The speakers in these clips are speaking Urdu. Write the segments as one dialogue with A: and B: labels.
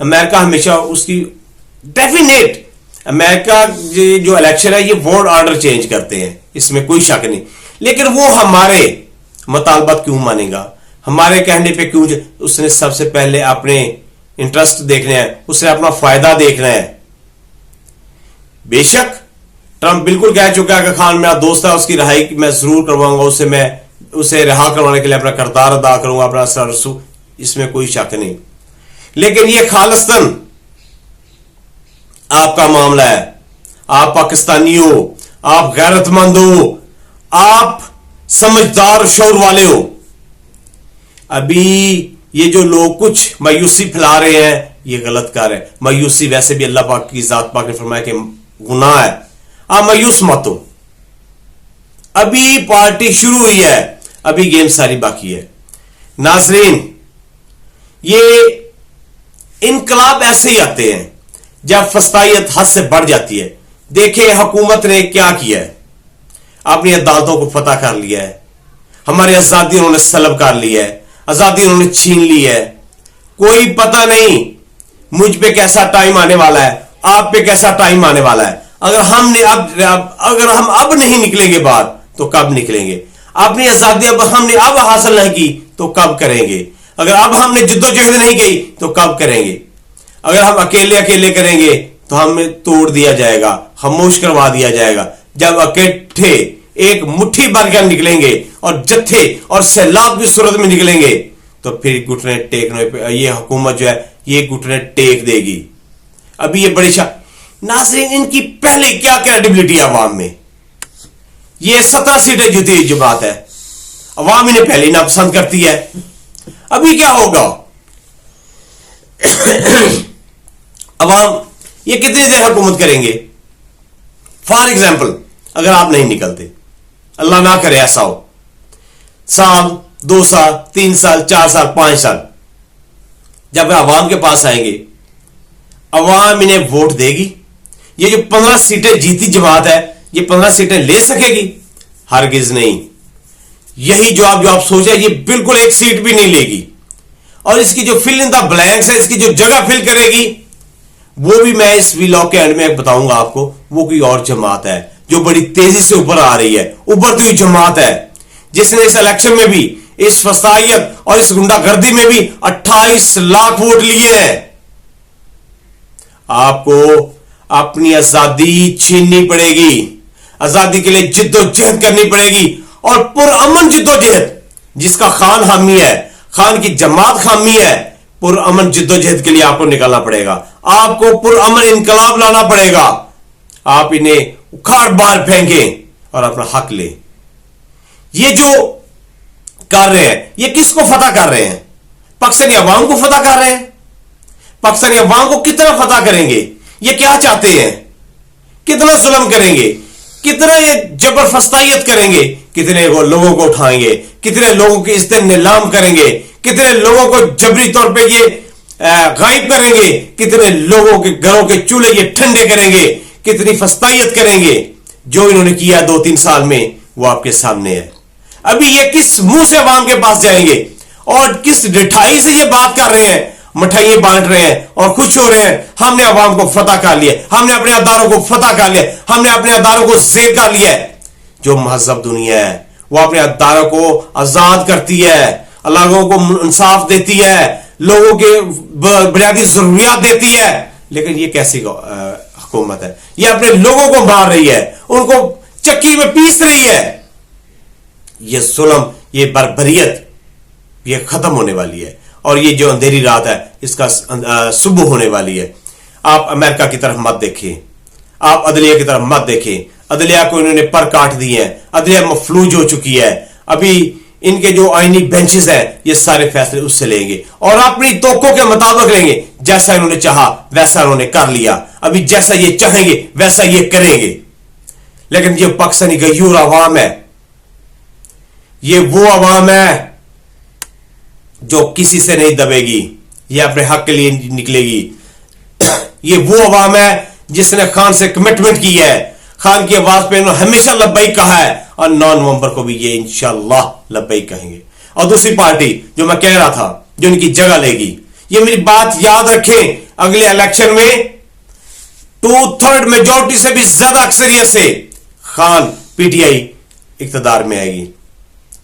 A: امریکہ ہمیشہ اس کی ڈیفینیٹ امریکہ جو الیکشن ہے یہ ورلڈ آرڈر چینج کرتے ہیں، اس میں کوئی شک نہیں، لیکن وہ ہمارے مطالبات کیوں مانے گا؟ ہمارے کہنے پہ کیوں؟ اس نے سب سے پہلے اپنے انٹرسٹ دیکھنا ہے، اس نے اپنا فائدہ دیکھنا ہے۔ بے شک ٹرمپ بالکل کہہ چکا ہے کہ خان میرا دوست ہے، اس کی رہائی میں ضرور کرواؤں گا، اسے رہا کروانے کے لیے اپنا کردار ادا کروں گا، اپنا سر، اس میں کوئی شک نہیں، لیکن یہ خالصتاً آپ کا معاملہ ہے، آپ پاکستانی ہو، آپ غیرت مند ہو، آپ سمجھدار شعور والے ہو۔ ابھی یہ جو لوگ کچھ مایوسی پھیلا رہے ہیں یہ غلط کار ہے۔ مایوسی ویسے بھی اللہ پاک کی ذات پاک نے فرمایا کہ گناہ ہے، آپ مایوس مت ہو، ابھی پارٹی شروع ہوئی ہے، ابھی گیم ساری باقی ہے۔ ناظرین، یہ انقلاب ایسے ہی آتے ہیں جب فسطائیت حد سے بڑھ جاتی ہے۔ دیکھیں حکومت نے کیا کیا ہے، اپنی عدالتوں کو فتح کر لیا ہے، ہماری آزادی انہوں نے سلب کر لی ہے، آزادی انہوں نے چھین لی ہے۔ کوئی پتہ نہیں مجھ پہ کیسا ٹائم آنے والا ہے، آپ پہ کیسا ٹائم آنے والا ہے۔ اگر ہم اب نہیں نکلیں گے باہر تو کب نکلیں گے؟ اپنی آزادی ہم نے اب حاصل نہیں کی تو کب کریں گے؟ اگر اب ہم نے جدوجہد نہیں کی تو کب کریں گے؟ اگر ہم اکیلے کریں گے تو ہمیں توڑ دیا جائے گا، خاموش کروا دیا جائے گا۔ جب اکٹھے ایک مٹھی بھر کر نکلیں گے اور جتھے اور سیلاب کی صورت میں نکلیں گے تو پھر گھٹنے ٹیکنے پہ یہ حکومت جو ہے یہ گھٹنے ٹیک دے گی۔ ابھی یہ بڑی ناظرین، ان کی پہلے کیا کریڈیبلٹی عوام میں؟ یہ 17 سیٹیں جیتی ہوئی جماعت ہے، عوام انہیں پہلے ناپسند کرتی ہے۔ ابھی کیا ہوگا؟ عوام یہ کتنی دیر حکومت کریں گے؟ فار ایگزامپل اگر آپ نہیں نکلتے، اللہ نہ کرے ایسا ہو، سال 2 سال 3 سال 4 سال 5 سال، جب عوام کے پاس آئیں گے عوام انہیں ووٹ دے گی؟ یہ جو 15 سیٹیں جیتی جماعت ہے یہ 15 سیٹیں لے سکے گی؟ ہرگز نہیں۔ یہی جو آپ سوچیں یہ بالکل ایک سیٹ بھی نہیں لے گی، اور اس کی جو فل ان دا بلینکس ہے، اس کی جو جگہ فل کرے گی وہ بھی میں اس ویلاگ کے اینڈ میں بتاؤں گا آپ کو، وہ کوئی اور جماعت ہے جو بڑی تیزی سے اوپر آ رہی ہے، ابھرتی ہوئی جماعت ہے، جس نے اس الیکشن میں بھی، اس فسائیت اور اس گنڈا گردی میں بھی 28 لاکھ ووٹ لیے ہیں۔ آپ کو اپنی آزادی چھیننی پڑے گی، آزادی کے لیے جد و جہد کرنی پڑے گی، اور پرامن جد و جہد، جس کا خان حامی ہے، خان کی جماعت حامی ہے، پرامن جد و جہد کے لیے آپ کو نکالنا پڑے گا، آپ کو پرامن انقلاب لانا پڑے گا۔ آپ انہیں اکھاڑ باہر پھینکیں اور اپنا حق لیں۔ یہ جو کر رہے ہیں یہ کس کو فتح کر رہے ہیں؟ پاکستانی عوام کو فتح کر رہے ہیں۔ پاکستانی عوام کو کتنا فتح کریں گے؟ یہ کیا چاہتے ہیں؟ کتنا ظلم کریں گے؟ کتنا یہ جبر فسطائیت کریں گے؟ کتنے لوگوں کو اٹھائیں گے؟ کتنے لوگوں کی عزتیں نیلام کریں گے؟ کتنے لوگوں کو جبری طور پہ یہ غائب کریں گے؟ کتنے لوگوں کے گھروں کے چولہے یہ ٹھنڈے کریں گے؟ کتنی فسطائیت کریں گے؟ جو انہوں نے کیا 2-3 سال میں وہ آپ کے سامنے ہے۔ ابھی یہ کس منہ سے عوام کے پاس جائیں گے اور کس ڈٹھائی سے یہ بات کر رہے ہیں، مٹھائیاں بانٹ رہے ہیں اور خوش ہو رہے ہیں، ہم نے عوام کو فتح کر لیا، ہم نے اپنے اداروں کو فتح کر لیا، ہم نے اپنے اداروں کو زیر کر لیا۔ جو مہذب دنیا ہے وہ اپنے اداروں کو آزاد کرتی ہے، لوگوں کو انصاف دیتی ہے، لوگوں کے بنیادی ضروریات دیتی ہے، لیکن یہ کیسی حکومت ہے؟ یہ اپنے لوگوں کو مار رہی ہے، ان کو چکی میں پیس رہی ہے۔ یہ ظلم، یہ بربریت یہ ختم ہونے والی ہے، اور یہ جو اندھیری رات ہے اس کا صبح ہونے والی ہے۔ آپ امریکہ کی طرف مت دیکھیں، آپ عدلیہ کی طرف مت دیکھیں۔ عدلیہ کو انہوں نے پر کاٹ دی ہے، عدلیہ مفلوج ہو چکی ہے۔ ابھی ان کے جو آئینی بینچز ہیں یہ سارے فیصلے اس سے لیں گے اور اپنی توقع کے مطابق لیں گے۔ جیسا انہوں نے چاہا ویسا انہوں نے کر لیا، ابھی جیسا یہ چاہیں گے ویسا یہ کریں گے۔ لیکن یہ پاکستانی غیور عوام ہے، یہ وہ عوام ہے جو کسی سے نہیں دبے گی، یہ اپنے حق کے لیے نکلے گی۔ یہ وہ عوام ہے جس نے خان سے کمٹمنٹ کی ہے، خان کی آواز پہ انہوں نے ہمیشہ لبیک کہا ہے، اور 9 نومبر کو بھی یہ انشاءاللہ لبیک کہیں گے۔ اور دوسری پارٹی جو میں کہہ رہا تھا جو ان کی جگہ لے گی، یہ میری بات یاد رکھیں، اگلے الیکشن میں 2/3 میجورٹی سے بھی زیادہ اکثریت سے خان پی ٹی آئی اقتدار میں آئے گی،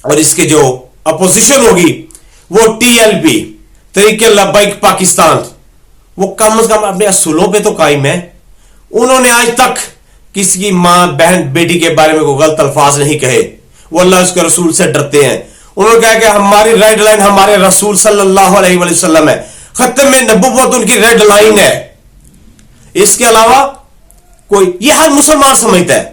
A: اور اس کے جو اپوزیشن ہوگی وہ T L P Tehreek Labbaik Pakistan, وہ کم از کم اپنے اصولوں پہ تو قائم ہے. انہوں نے آج تک کسی کی ماں بہن بیٹی کے بارے میں کوئی غلط الفاظ نہیں کہے. وہ اللہ اس کے رسول سے ڈرتے ہیں. انہوں نے کہا کہ ہماری ریڈ لائن ہمارے رسول صلی اللہ علیہ وسلم ہے. ختم نبوت ان کی ریڈ لائن ہے. اس کے علاوہ کوئی، یہ ہر مسلمان سمجھتا ہے،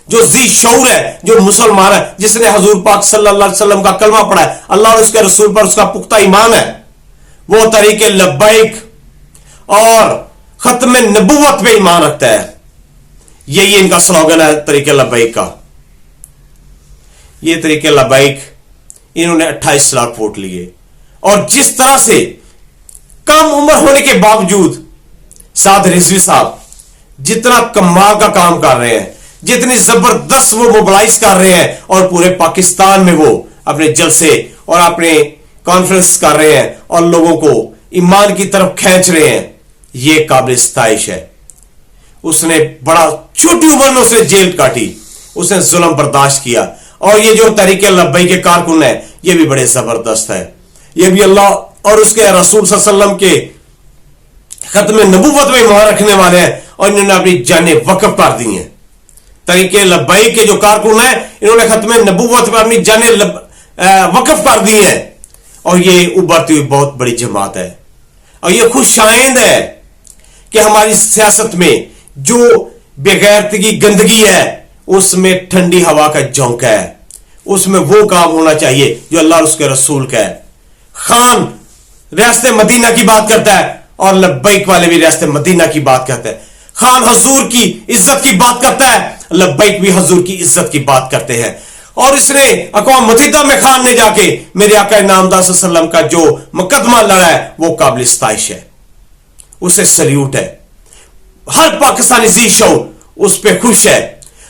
A: جو ذی شعور ہے، جو مسلمان ہے، جس نے حضور پاک صلی اللہ علیہ وسلم کا کلمہ پڑھا ہے، اللہ اور اس کے رسول پر اس کا پختہ ایمان ہے، وہ طریق لبیک اور ختم نبوت پہ ایمان رکھتا ہے. یہی ان کا سلوگن ہے طریق لبیک کا. یہ طریق لبیک انہوں نے 28 لاکھ ووٹ لیے، اور جس طرح سے کم عمر ہونے کے باوجود سعد رضوی صاحب جتنا کمال کا کام کر رہے ہیں، جتنی زبردست وہ موبلائز کر رہے ہیں، اور پورے پاکستان میں وہ اپنے جلسے اور اپنے کانفرنس کر رہے ہیں اور لوگوں کو ایمان کی طرف کھینچ رہے ہیں، یہ قابل ستائش ہے. اس نے بڑا چھوٹی عمر میں اس نے جیل کاٹی، اس نے ظلم برداشت کیا. اور یہ جو طریق لبیک کے کارکن ہے، یہ بھی بڑے زبردست ہے. یہ بھی اللہ اور اس کے رسول صلی اللہ علیہ وسلم کے ختم نبوت میں ایمان رکھنے والے ہیں، اور انہوں نے اپنی جانیں وقف کر دی ہیں. طریق لبیک کے جو کارکن ہیں، انہوں نے ختم نبوت پر اپنی جانیں وقف کر دی ہیں، اور یہ ابھرتی ہوئی بہت بڑی جماعت ہے. اور یہ خوش آئند ہے کہ ہماری سیاست میں جو بغیرتی گندگی ہے، اس میں ٹھنڈی ہوا کا جھونکا ہے. اس میں وہ کام ہونا چاہیے جو اللہ اور اس کے رسول کا ہے. خان ریاست مدینہ کی بات کرتا ہے، اور لبیک والے بھی ریاست مدینہ کی بات کرتے ہیں. خان حضور کی عزت کی بات کرتا ہے، لبیک بھی حضور کی عزت کی بات کرتے ہیں. اور اس نے اقوام متحدہ میں خان نے جا کے میرے آقا نامدار صلی اللہ علیہ وسلم کا جو مقدمہ لڑا ہے، وہ قابل ستائش ہے. اسے سلیوٹ ہے. ہر پاکستانی ذی شعور اس پہ خوش ہے.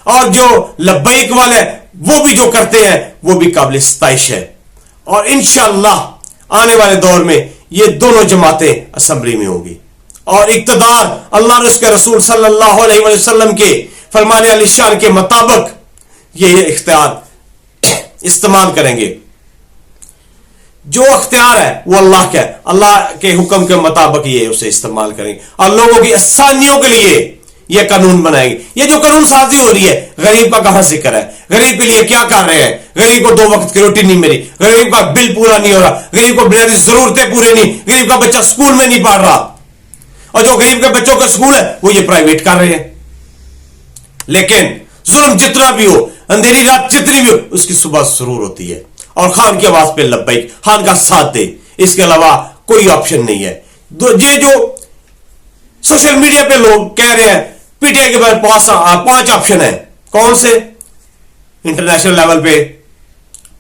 A: اور جو لبیک والے وہ بھی جو کرتے ہیں، وہ بھی قابل ستائش ہے. اور انشاءاللہ آنے والے دور میں یہ دونوں جماعتیں اسمبلی میں ہوں گی، اور اقتدار اللہ اور اس کے رسول صلی اللہ علیہ وسلم کے فرمان علی شان کے مطابق یہ اختیار استعمال کریں گے. جو اختیار ہے وہ اللہ کا ہے، اللہ کے حکم کے مطابق یہ اسے استعمال کریں گے، اور لوگوں کی آسانیوں کے لیے یہ قانون بنائیں گے. یہ جو قانون سازی ہو رہی ہے، غریب کا کہاں ذکر ہے؟ غریب کے لیے کیا کر رہے ہیں؟ غریب کو 2 وقت کی روٹی نہیں ملی، غریب کا بل پورا نہیں ہو رہا، غریب کو بنیادی ضرورتیں پورے نہیں، غریب کا بچہ سکول میں نہیں پڑھ رہا، اور جو غریب کے بچوں کا سکول ہے وہ یہ پرائیویٹ کر رہے ہیں. لیکن ظلم جتنا بھی ہو، اندھیری رات جتنی بھی ہو، اس کی صبح ضرور ہوتی ہے. اور خان کی آواز پہ لبیک، خان کا ساتھ دے، اس کے علاوہ کوئی آپشن نہیں ہے. یہ جو سوشل میڈیا پہ لوگ کہہ رہے ہیں پی ٹی آئی کے بعد 5 آپشن ہیں، کون سے؟ انٹرنیشنل لیول پہ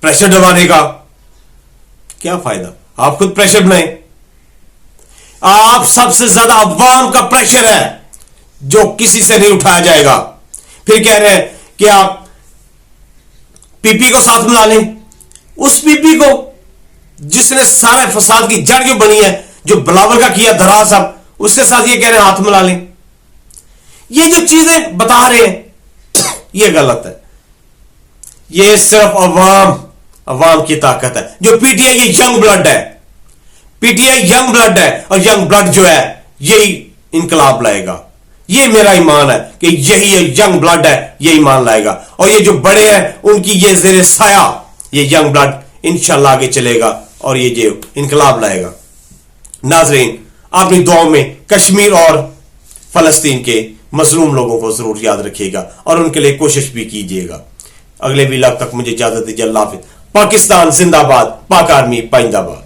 A: پریشر ڈلوانے کا کیا فائدہ؟ آپ خود پریشر بنائیں. آپ سب سے زیادہ عوام کا پریشر ہے جو کسی سے نہیں اٹھایا جائے گا. پھر کہہ رہے ہیں کہ آپ پی پی کو ساتھ ملا لیں. اس پی پی کو جس نے سارے فساد کی جڑ جو بنی ہے، جو بلاول کا کیا دھرا صاحب، اس کے ساتھ یہ کہہ رہے ہیں ہاتھ ملا لیں. یہ جو چیزیں بتا رہے ہیں یہ غلط ہے. یہ صرف عوام کی طاقت ہے. جو پی ٹی آئی یہ ینگ بلڈ ہے، P T I young blood ہے، اور ینگ بلڈ جو ہے یہی انقلاب لائے گا. یہ میرا ایمان ہے کہ یہی ینگ بلڈ ہے، یہ ایمان لائے گا. اور یہ جو بڑے ہیں ان کی یہ زیر سایہ یہ ینگ بلڈ انشاءاللہ آگے چلے گا، اور یہ جو انقلاب لائے گا. ناظرین، اپنی دعاؤں میں کشمیر اور فلسطین کے مظلوم لوگوں کو ضرور یاد رکھیے گا، اور ان کے لیے کوشش بھی کیجیے گا. اگلے ویلاگ تک مجھے اجازت دیجیے. اللہ حافظ. پاکستان زندہ باد. پاک آرمی پائندہ باد.